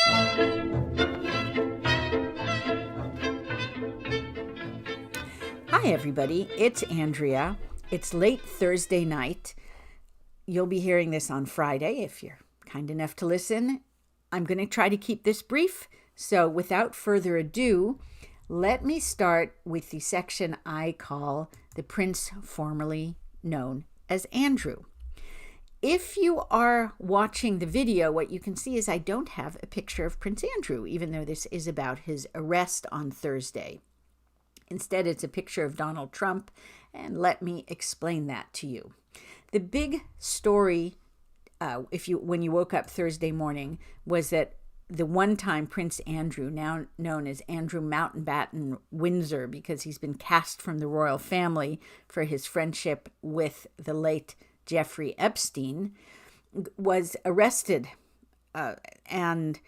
Hi, everybody. It's Andrea. It's late Thursday night. You'll be hearing this on Friday if you're kind enough to listen. I'm going to try to keep this brief. So without further ado, let me start with the section I call the Prince formerly known as Andrew. If you are watching the video, what you can see is I don't have a picture of Prince Andrew, even though this is about his arrest on Thursday. Instead, it's a picture of Donald Trump, and let me explain that to you. The big story, when you woke up Thursday morning, was that the one-time Prince Andrew, now known as Andrew Mountbatten Windsor, because he's been cast from the royal family for his friendship with the late Jeffrey Epstein, was arrested. And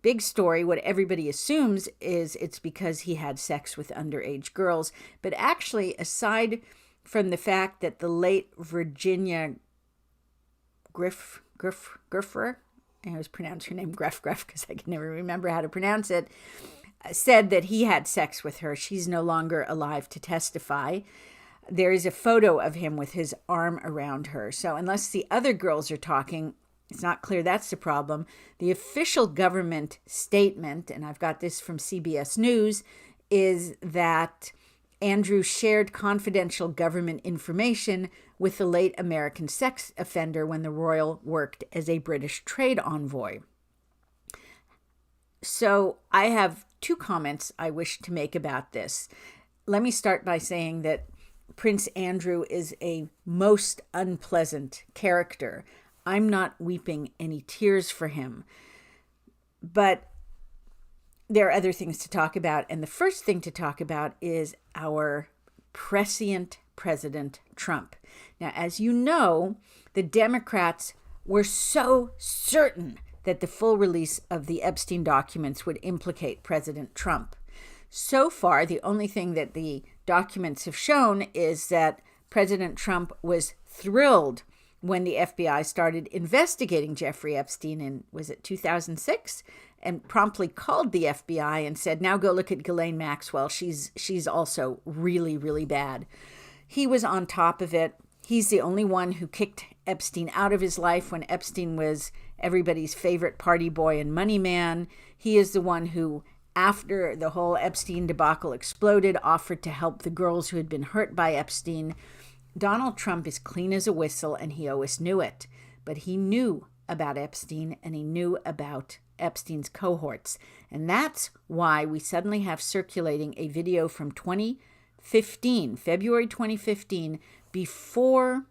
big story, what everybody assumes is it's because he had sex with underage girls. But actually, aside from the fact that the late Virginia Griffer, I always pronounce her name Gruff because I can never remember how to pronounce it, said that he had sex with her. She's no longer alive to testify. There is a photo of him with his arm around her. So unless the other girls are talking, it's not clear that's the problem. The official government statement, and I've got this from CBS News, is that Andrew shared confidential government information with the late American sex offender when the royal worked as a British trade envoy. So I have two comments I wish to make about this. Let me start by saying that Prince Andrew is a most unpleasant character. I'm not weeping any tears for him. But there are other things to talk about. And the first thing to talk about is our prescient President Trump. Now, as you know, the Democrats were so certain that the full release of the Epstein documents would implicate President Trump. So far, the only thing that the documents have shown is that President Trump was thrilled when the FBI started investigating Jeffrey Epstein in, was it 2006? And promptly called the FBI and said, now go look at Ghislaine Maxwell. She's also really, really bad. He was on top of it. He's the only one who kicked Epstein out of his life when Epstein was everybody's favorite party boy and money man. He is the one who, after the whole Epstein debacle exploded, offered to help the girls who had been hurt by Epstein. Donald Trump is clean as a whistle, and he always knew it. But he knew about Epstein, and he knew about Epstein's cohorts. And that's why we suddenly have circulating a video from 2015, February 2015, before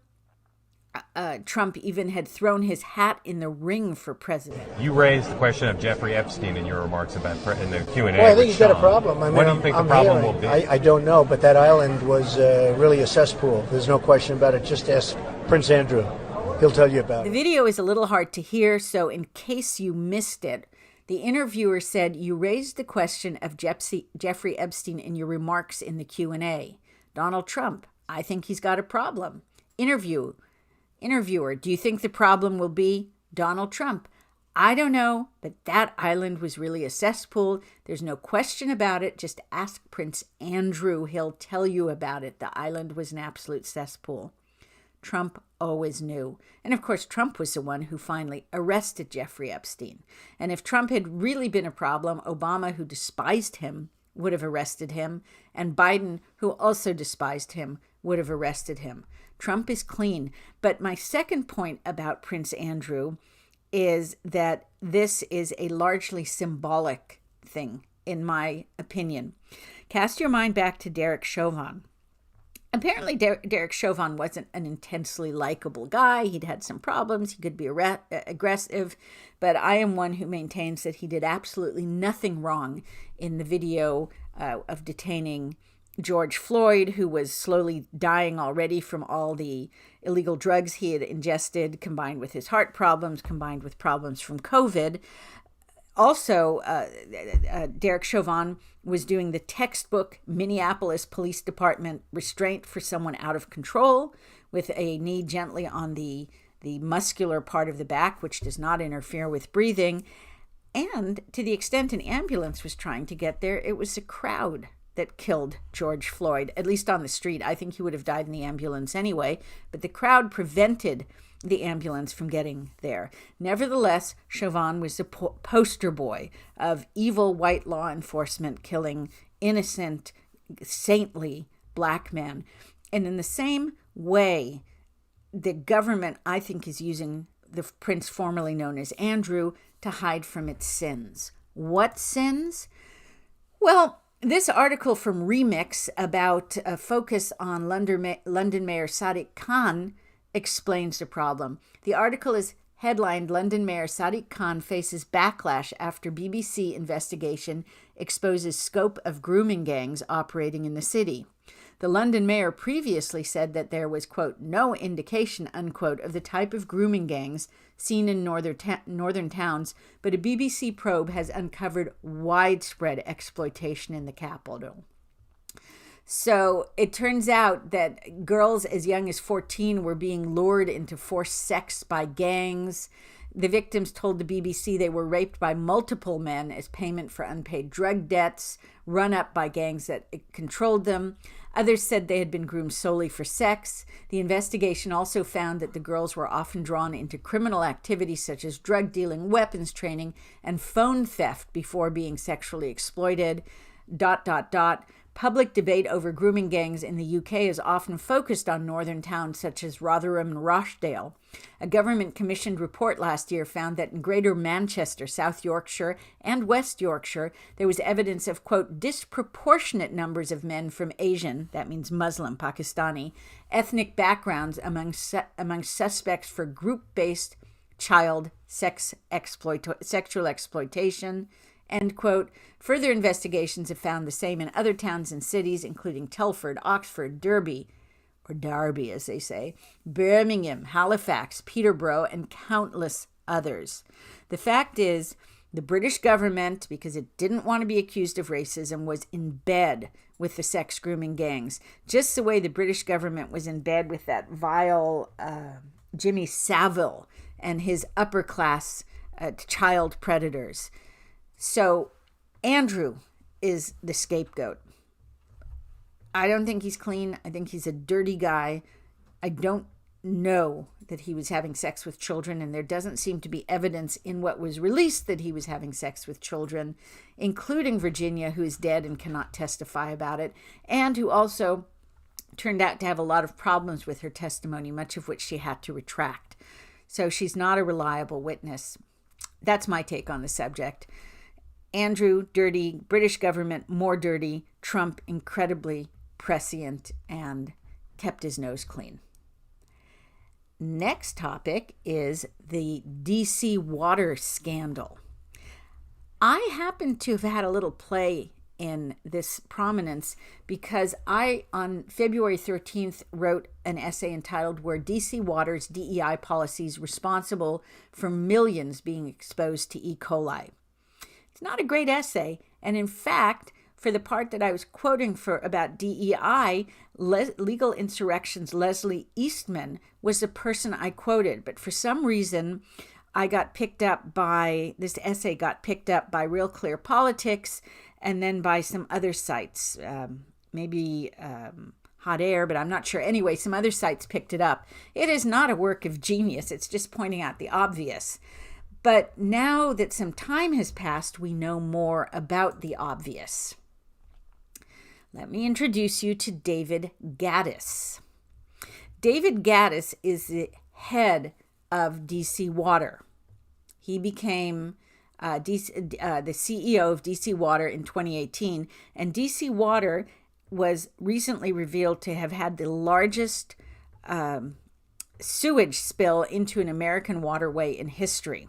Trump even had thrown his hat in the ring for president. You raised the question of Jeffrey Epstein in your remarks about in the Q&A. Well, I think he's got a problem. I mean, what do you think the problem will be? I don't know, but that island was really a cesspool. There's no question about it. Just ask Prince Andrew. He'll tell you about it. The video is a little hard to hear, so in case you missed it, the interviewer said you raised the question of Jeffrey Epstein in your remarks in the Q&A. Donald Trump, I think he's got a problem. Interviewer, do you think the problem will be Donald Trump? I don't know, but that island was really a cesspool. There's no question about it. Just ask Prince Andrew. He'll tell you about it. The island was an absolute cesspool. Trump always knew. And of course, Trump was the one who finally arrested Jeffrey Epstein. And if Trump had really been a problem, Obama, who despised him, would have arrested him. And Biden, who also despised him, would have arrested him. Trump is clean. But my second point about Prince Andrew is that this is a largely symbolic thing, in my opinion. Cast your mind back to Derek Chauvin. Apparently, Derek Chauvin wasn't an intensely likable guy. He'd had some problems. He could be aggressive. But I am one who maintains that he did absolutely nothing wrong in the video of detaining George Floyd, who was slowly dying already from all the illegal drugs he had ingested, combined with his heart problems, combined with problems from COVID. Also, Derek Chauvin was doing the textbook Minneapolis Police Department restraint for someone out of control, with a knee gently on the muscular part of the back, which does not interfere with breathing. And to the extent an ambulance was trying to get there, it was a crowd that killed George Floyd, at least on the street. I think he would have died in the ambulance anyway, but the crowd prevented the ambulance from getting there. Nevertheless, Chauvin was the poster boy of evil white law enforcement killing innocent, saintly black men. And in the same way, the government, I think, is using the prince formerly known as Andrew to hide from its sins. What sins? Well, this article from Remix about a focus on London Mayor Sadiq Khan explains the problem. The article is headlined, "London Mayor Sadiq Khan faces backlash after BBC investigation exposes scope of grooming gangs operating in the city." The London mayor previously said that there was, quote, "no indication," unquote, of the type of grooming gangs seen in northern towns, but a BBC probe has uncovered widespread exploitation in the capital. So it turns out that girls as young as 14 were being lured into forced sex by gangs. The victims told the BBC they were raped by multiple men as payment for unpaid drug debts, run up by gangs that controlled them. Others said they had been groomed solely for sex. The investigation also found that the girls were often drawn into criminal activities such as drug dealing, weapons training, and phone theft before being sexually exploited. ... Public debate over grooming gangs in the UK is often focused on northern towns such as Rotherham and Rochdale. A government-commissioned report last year found that in Greater Manchester, South Yorkshire, and West Yorkshire, there was evidence of, quote, disproportionate numbers of men from Asian, that means Muslim, Pakistani, ethnic backgrounds among suspects for group-based child sexual exploitation, end quote. Further investigations have found the same in other towns and cities, including Telford, Oxford, Derby, or Derby as they say, Birmingham, Halifax, Peterborough, and countless others. The fact is, the British government, because it didn't want to be accused of racism, was in bed with the sex grooming gangs, just the way the British government was in bed with that vile Jimmy Savile and his upper class child predators. So Andrew is the scapegoat. I don't think he's clean. I think he's a dirty guy. I don't know that he was having sex with children, and there doesn't seem to be evidence in what was released that he was having sex with children, including Virginia, who is dead and cannot testify about it, and who also turned out to have a lot of problems with her testimony, much of which she had to retract. So she's not a reliable witness. That's my take on the subject. Andrew, dirty. British government, more dirty. Trump, incredibly prescient and kept his nose clean. Next topic is the DC water scandal. I happen to have had a little play in this prominence because I, on February 13th, wrote an essay entitled "Were DC Water's DEI Policies Responsible for Millions Being Exposed to E. coli?" It's not a great essay, and in fact, for the part that I was quoting for about DEI, Legal Insurrection's Leslie Eastman was the person I quoted, but for some reason, this essay got picked up by Real Clear Politics and then by some other sites, maybe Hot Air, but I'm not sure. Anyway, some other sites picked it up. It is not a work of genius. It's just pointing out the obvious. But now that some time has passed, we know more about the obvious. Let me introduce you to David Gaddis. David Gaddis is the head of DC Water. He became the CEO of DC Water in 2018, and DC Water was recently revealed to have had the largest sewage spill into an American waterway in history.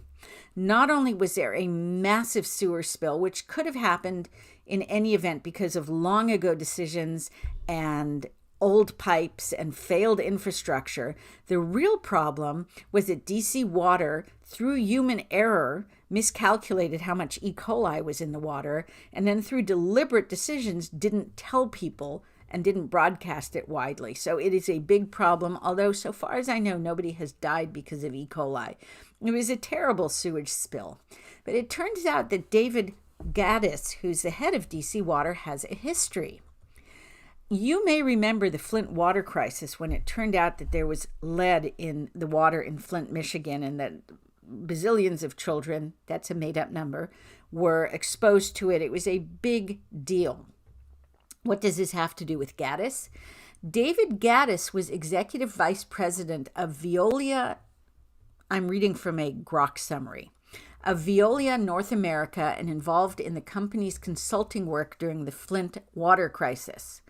Not only was there a massive sewer spill, which could have happened in any event because of long ago decisions and old pipes and failed infrastructure, the real problem was that DC Water, through human error, miscalculated how much E. coli was in the water, and then through deliberate decisions didn't tell people and didn't broadcast it widely. So it is a big problem, although so far as I know, nobody has died because of E. coli. It was a terrible sewage spill. But it turns out that David Gaddis, who's the head of DC Water, has a history. You may remember the Flint water crisis when it turned out that there was lead in the water in Flint, Michigan, and that bazillions of children, that's a made-up number, were exposed to it. It was a big deal. What does this have to do with Gaddis? David Gaddis was executive vice president of Veolia. I'm reading from a Grok summary. Of Veolia North America, and involved in the company's consulting work during the Flint water crisis.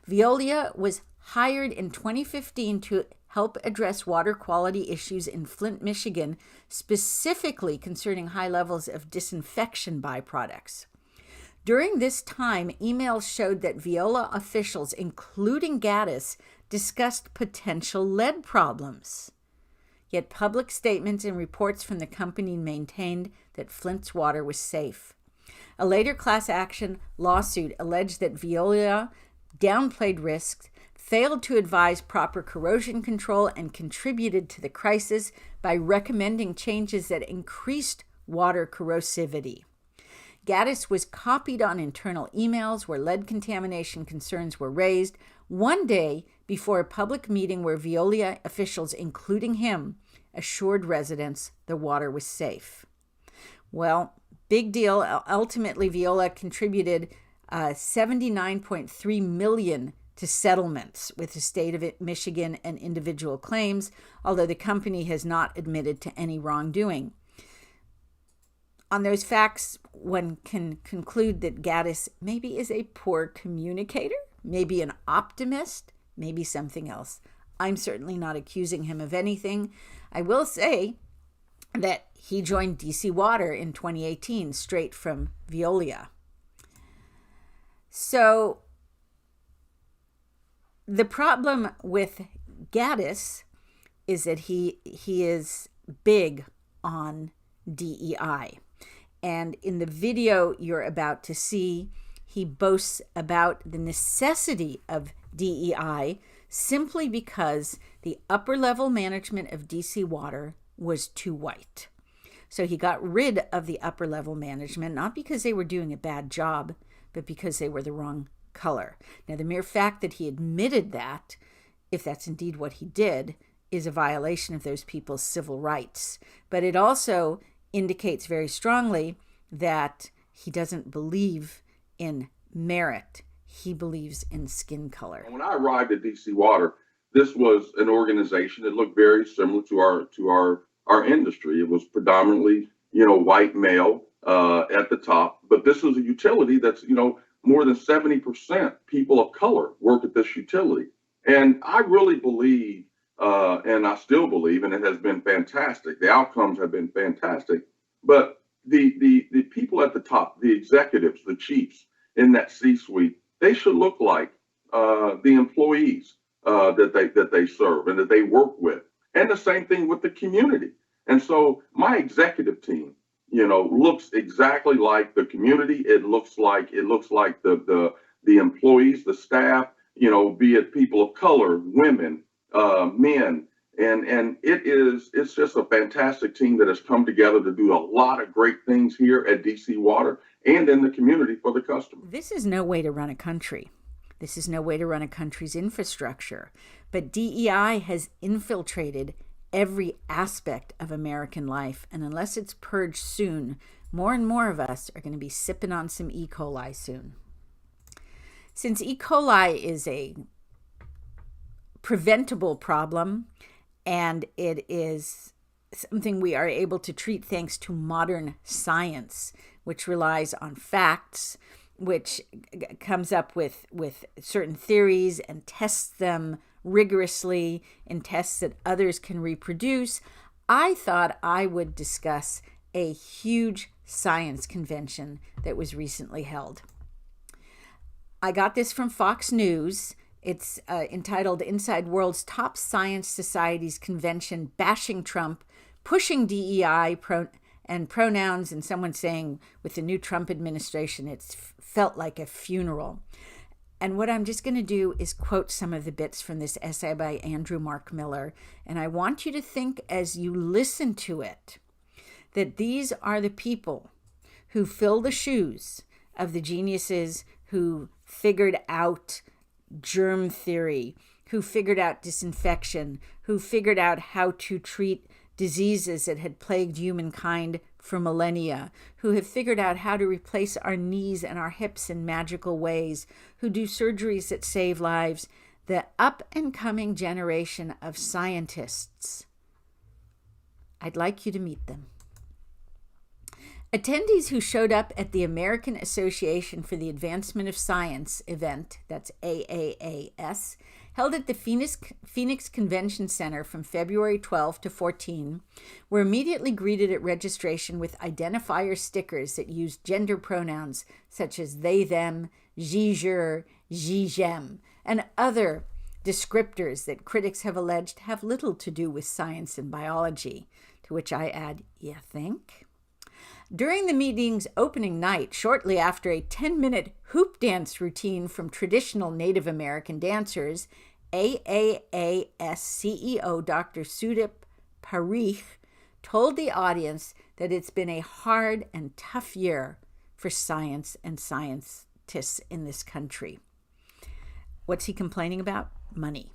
Veolia was hired in 2015 to help address water quality issues in Flint, Michigan, specifically concerning high levels of disinfection byproducts. During this time, emails showed that Veolia officials, including Gaddis, discussed potential lead problems. Yet public statements and reports from the company maintained that Flint's water was safe. A later class action lawsuit alleged that Veolia downplayed risks, failed to advise proper corrosion control, and contributed to the crisis by recommending changes that increased water corrosivity. Gaddis was copied on internal emails where lead contamination concerns were raised one day before a public meeting where Veolia officials, including him, assured residents the water was safe. Well, big deal. Ultimately, Veolia contributed $79.3 million to settlements with the state of Michigan and individual claims, although the company has not admitted to any wrongdoing. On those facts, one can conclude that Gaddis maybe is a poor communicator, maybe an optimist, maybe something else. I'm certainly not accusing him of anything. I will say that he joined DC Water in 2018, straight from Veolia. So the problem with Gaddis is that he is big on DEI. And in the video you're about to see, he boasts about the necessity of DEI simply because the upper level management of DC Water was too white. So he got rid of the upper level management, not because they were doing a bad job, but because they were the wrong color. Now, the mere fact that he admitted that, if that's indeed what he did, is a violation of those people's civil rights. But it also indicates very strongly that he doesn't believe in merit. He believes in skin color. When I arrived at DC Water, this was an organization that looked very similar to our industry. It was predominantly, white male at the top, but this is a utility that's, more than 70% people of color work at this utility. And I really believe, and I still believe, and it has been fantastic. The outcomes have been fantastic, but the people at the top, the executives, the chiefs in that C-suite, they should look like the employees that they serve and that they work with. And the same thing with the community. And so my executive team, looks exactly like the community. It looks like the employees, the staff, be it people of color, women, men. And it's just a fantastic team that has come together to do a lot of great things here at DC Water and in the community for the customer. This is no way to run a country. This is no way to run a country's infrastructure. But DEI has infiltrated every aspect of American life. And unless it's purged soon, more and more of us are going to be sipping on some E. coli soon. Since E. coli is a preventable problem, and it is something we are able to treat thanks to modern science, which relies on facts, which comes up with certain theories and tests them rigorously in tests that others can reproduce, I thought I would discuss a huge science convention that was recently held. I got this from Fox News. It's entitled Inside World's Top Science Societies Convention, Bashing Trump, Pushing DEI and Pronouns, and someone saying with the new Trump administration, it's felt like a funeral. And what I'm just going to do is quote some of the bits from this essay by Andrew Mark Miller. And I want you to think as you listen to it that these are the people who fill the shoes of the geniuses who figured out germ theory, who figured out disinfection, who figured out how to treat diseases that had plagued humankind for millennia, who have figured out how to replace our knees and our hips in magical ways, who do surgeries that save lives, the up-and-coming generation of scientists. I'd like you to meet them. Attendees who showed up at the American Association for the Advancement of Science event, that's AAAS, held at the Phoenix Convention Center from February 12 to 14, were immediately greeted at registration with identifier stickers that used gender pronouns such as they, them, je, je, jem, and other descriptors that critics have alleged have little to do with science and biology, to which I add, you think? During the meeting's opening night, shortly after a 10-minute hoop dance routine from traditional Native American dancers, AAAS CEO Dr. Sudip Parikh told the audience that it's been a hard and tough year for science and scientists in this country. What's he complaining about? Money.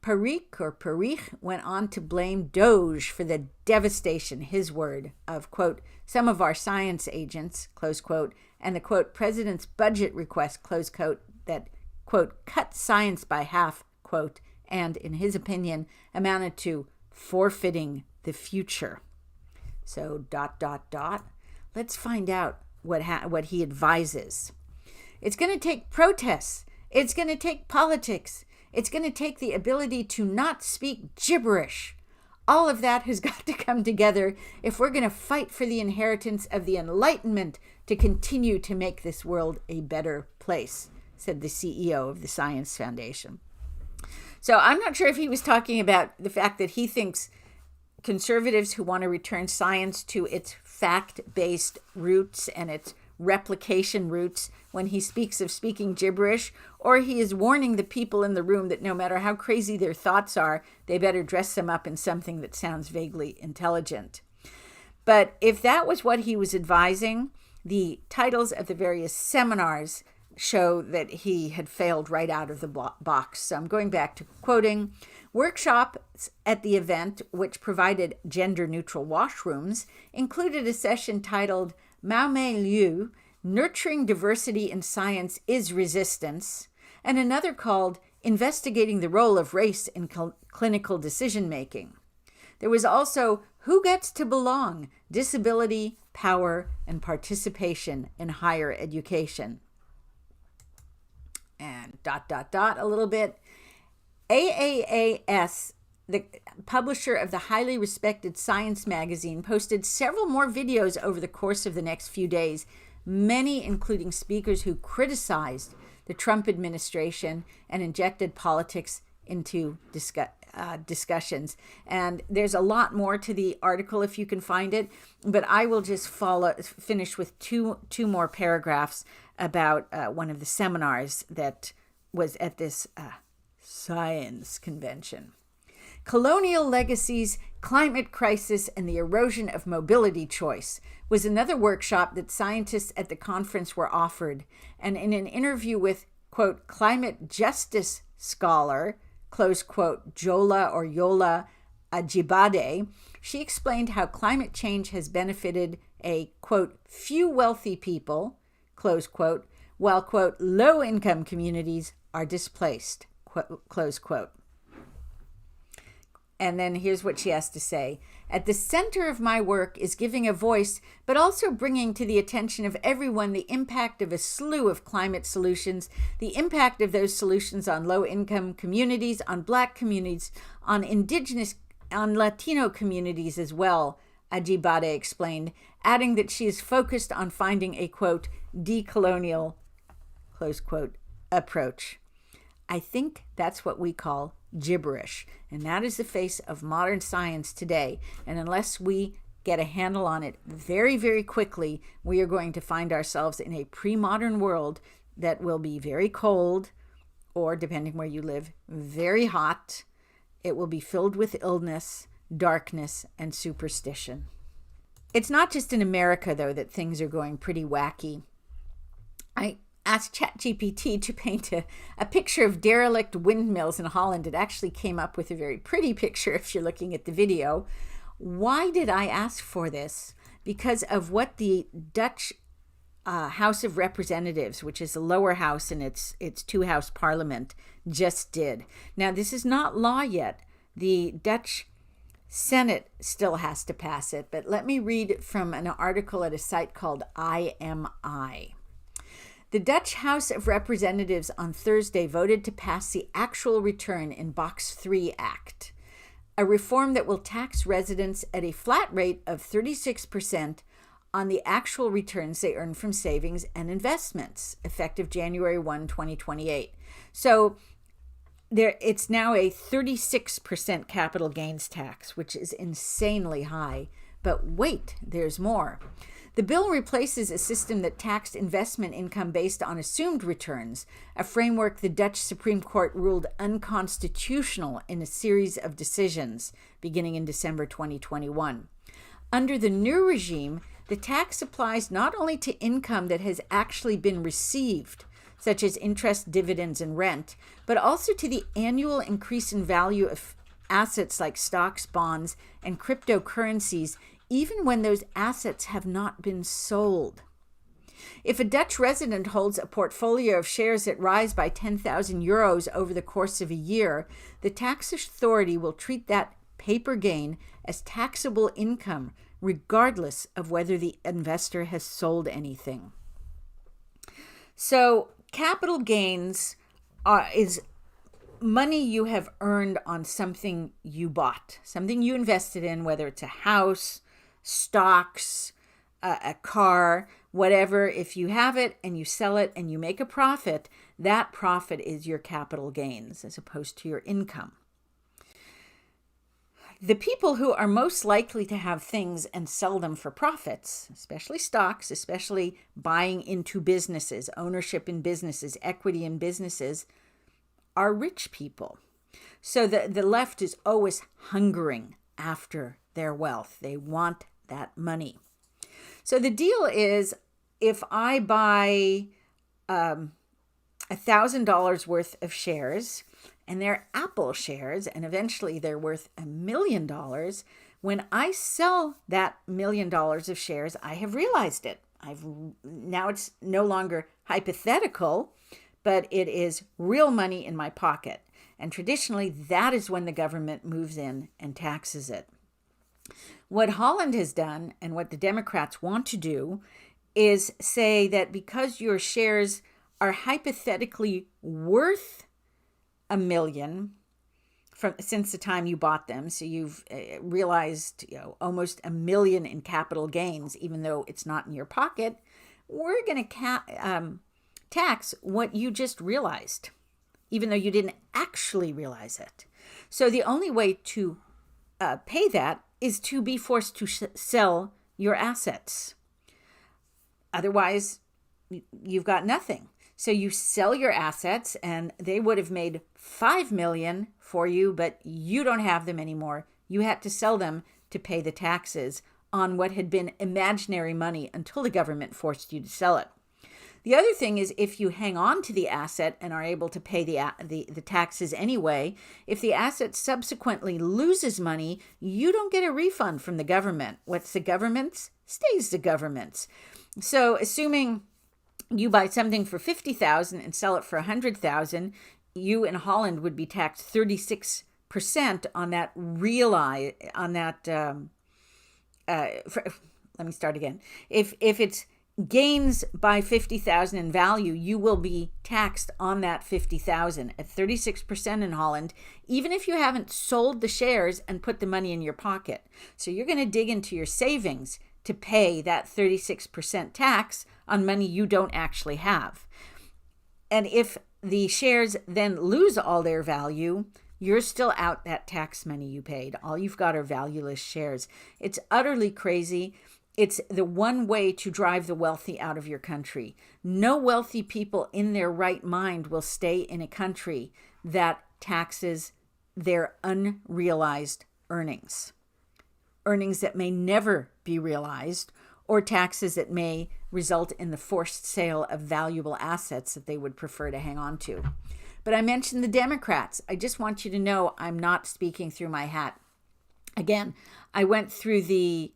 Parikh went on to blame Doge for the devastation, his word, of, quote, some of our science agents, close quote, and the, quote, president's budget request, close quote, that, quote, cut science by half, quote, and, in his opinion, amounted to forfeiting the future. So, ... Let's find out what he advises. It's going to take protests. It's going to take politics. It's going to take the ability to not speak gibberish. All of that has got to come together if we're going to fight for the inheritance of the Enlightenment to continue to make this world a better place, said the CEO of the Science Foundation. So I'm not sure if he was talking about the fact that he thinks conservatives who want to return science to its fact-based roots and its replication roots when he speaks of speaking gibberish, or he is warning the people in the room that no matter how crazy their thoughts are, they better dress them up in something that sounds vaguely intelligent. But if that was what he was advising, the titles of the various seminars show that he had failed right out of the box. So I'm going back to quoting. Workshops at the event, which provided gender-neutral washrooms, included a session titled Mao Mei Liu, Nurturing Diversity in Science is Resistance, and another called Investigating the Role of Race in Clinical Decision-Making. There was also Who Gets to Belong? Disability, Power, and Participation in Higher Education. And ... a little bit. AAAS, the publisher of the highly respected Science magazine, posted several more videos over the course of the next few days, many including speakers who criticized the Trump administration and injected politics into discussions. And there's a lot more to the article if you can find it, but I will just finish with two more paragraphs about one of the seminars that was at this science convention. Colonial Legacies, Climate Crisis, and the Erosion of Mobility Choice was another workshop that scientists at the conference were offered. And in an interview with, quote, climate justice scholar, close quote, Yola Ajibade, she explained how climate change has benefited a, quote, few wealthy people, close quote, while, quote, low-income communities are displaced, close quote. And then here's what she has to say. At the center of my work is giving a voice, but also bringing to the attention of everyone the impact of a slew of climate solutions, the impact of those solutions on low-income communities, on Black communities, on Indigenous, on Latino communities as well, Ajibade explained, adding that she is focused on finding a, quote, decolonial, close quote, approach. I think that's what we call gibberish, and that is the face of modern science today. And unless we get a handle on it very, very quickly, we are going to find ourselves in a pre-modern world that will be very cold, or depending where you live, very hot. It will be filled with illness, darkness, and superstition. It's not just in America, though, that things are going pretty wacky. I asked ChatGPT to paint a picture of derelict windmills in Holland. It actually came up with a very pretty picture if you're looking at the video. Why did I ask for this? Because of what the Dutch House of Representatives, which is the lower house in its two-house parliament, just did. Now, this is not law yet. The Dutch Senate still has to pass it, but let me read from an article at a site called IMI. The Dutch House of Representatives on Thursday voted to pass the Actual Return in Box 3 Act, a reform that will tax residents at a flat rate of 36% on the actual returns they earn from savings and investments, effective January 1, 2028. So it's now a 36% capital gains tax, which is insanely high. But wait, there's more. The bill replaces a system that taxed investment income based on assumed returns, a framework the Dutch Supreme Court ruled unconstitutional in a series of decisions beginning in December 2021. Under the new regime, the tax applies not only to income that has actually been received, such as interest, dividends, and rent, but also to the annual increase in value of assets like stocks, bonds, and cryptocurrencies, even when those assets have not been sold. If a Dutch resident holds a portfolio of shares that rise by 10,000 euros over the course of a year, the tax authority will treat that paper gain as taxable income, regardless of whether the investor has sold anything. So capital gains is money you have earned on something you bought, something you invested in, whether it's a house, stocks, a car, whatever. If you have it and you sell it and you make a profit, that profit is your capital gains as opposed to your income. The people who are most likely to have things and sell them for profits, especially stocks, especially buying into businesses, ownership in businesses, equity in businesses, are rich people. So the left is always hungering after their wealth. They want that money. So the deal is, if I buy $1,000 worth of shares, and they're Apple shares, and eventually they're worth $1 million, when I sell that $1 million of shares, I have realized it. Now it's no longer hypothetical, but it is real money in my pocket. And traditionally, that is when the government moves in and taxes it. What Holland has done, and what the Democrats want to do, is say that because your shares are hypothetically worth $1 million since the time you bought them, so you've realized almost $1 million in capital gains, even though it's not in your pocket, we're going to tax what you just realized, even though you didn't actually realize it. So the only way to pay that is to be forced to sell your assets. Otherwise, you've got nothing. So you sell your assets, and they would have made $5 million for you, but you don't have them anymore. You had to sell them to pay the taxes on what had been imaginary money until the government forced you to sell it. The other thing is, if you hang on to the asset and are able to pay the taxes anyway, if the asset subsequently loses money, you don't get a refund from the government. What's the government's stays the government's. So assuming you buy something for $50,000 and sell it for $100,000, you in Holland would be taxed 36% on that let me start again. If it's gains by $50,000 in value, you will be taxed on that $50,000 at 36% in Holland, even if you haven't sold the shares and put the money in your pocket. So you're going to dig into your savings to pay that 36% tax on money you don't actually have. And if the shares then lose all their value, you're still out that tax money you paid. All you've got are valueless shares. It's utterly crazy. It's the one way to drive the wealthy out of your country. No wealthy people in their right mind will stay in a country that taxes their unrealized earnings that may never be realized, or taxes that may result in the forced sale of valuable assets that they would prefer to hang on to. But I mentioned the Democrats. I just want you to know I'm not speaking through my hat. Again, I went through to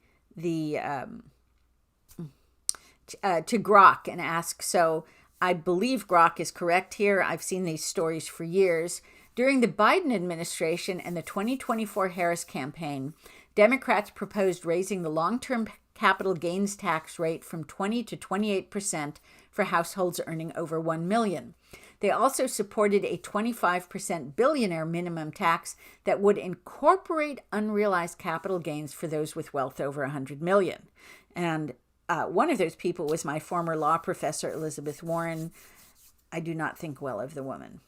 Grok and asked, so I believe Grok is correct here. I've seen these stories for years. During the Biden administration and the 2024 Harris campaign, Democrats proposed raising the long-term capital gains tax rate from 20 to 28% for households earning over $1 million. They also supported a 25% billionaire minimum tax that would incorporate unrealized capital gains for those with wealth over $100 million. And one of those people was my former law professor, Elizabeth Warren. I do not think well of the woman.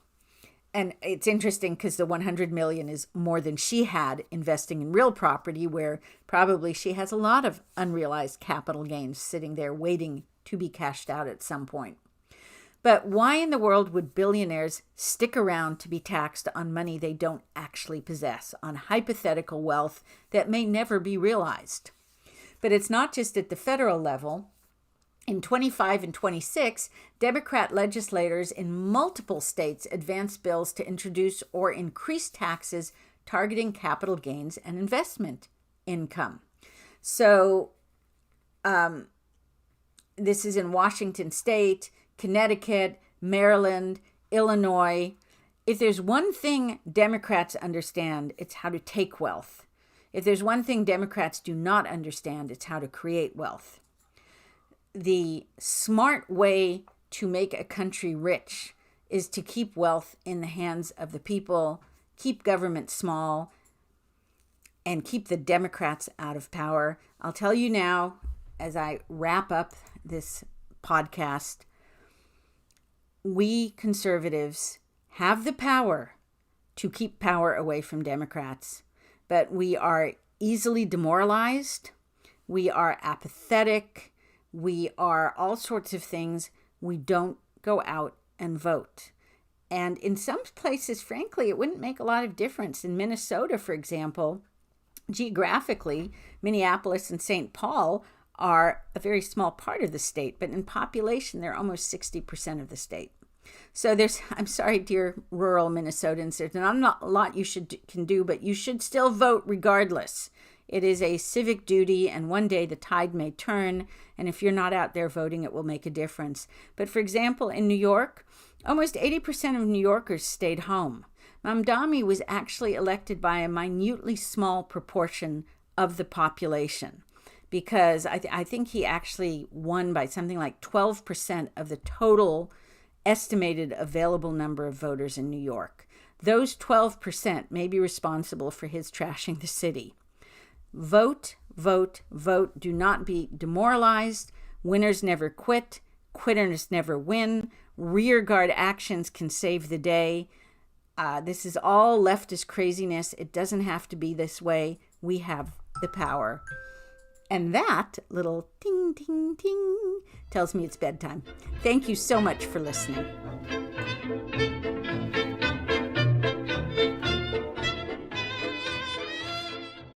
And it's interesting because the 100 million is more than she had investing in real property, where probably she has a lot of unrealized capital gains sitting there waiting to be cashed out at some point. But why in the world would billionaires stick around to be taxed on money they don't actually possess, on hypothetical wealth that may never be realized? But it's not just at the federal level. In 25 and 26, Democrat legislators in multiple states advanced bills to introduce or increase taxes targeting capital gains and investment income. So this is in Washington State, Connecticut, Maryland, Illinois. If there's one thing Democrats understand, it's how to take wealth. If there's one thing Democrats do not understand, it's how to create wealth. The smart way to make a country rich is to keep wealth in the hands of the people, keep government small, and keep the Democrats out of power. I'll tell you now, as I wrap up this podcast, we conservatives have the power to keep power away from Democrats, but we are easily demoralized. We are apathetic. We are all sorts of things. We don't go out and vote. And in some places, frankly, it wouldn't make a lot of difference. In Minnesota, for example, geographically, Minneapolis and St. Paul are a very small part of the state, but in population, they're almost 60% of the state. So I'm sorry, dear rural Minnesotans, there's not a lot you can do, but you should still vote regardless. It is a civic duty, and one day the tide may turn, and if you're not out there voting, it will make a difference. But for example, in New York, almost 80% of New Yorkers stayed home. Mamdani was actually elected by a minutely small proportion of the population, because I think he actually won by something like 12% of the total estimated available number of voters in New York. Those 12% may be responsible for his trashing the city. Vote, vote, vote. Do not be demoralized. Winners never quit. Quitters never win. Rearguard actions can save the day. This is all leftist craziness. It doesn't have to be this way. We have the power. And that little ting, ting, ting tells me it's bedtime. Thank you so much for listening.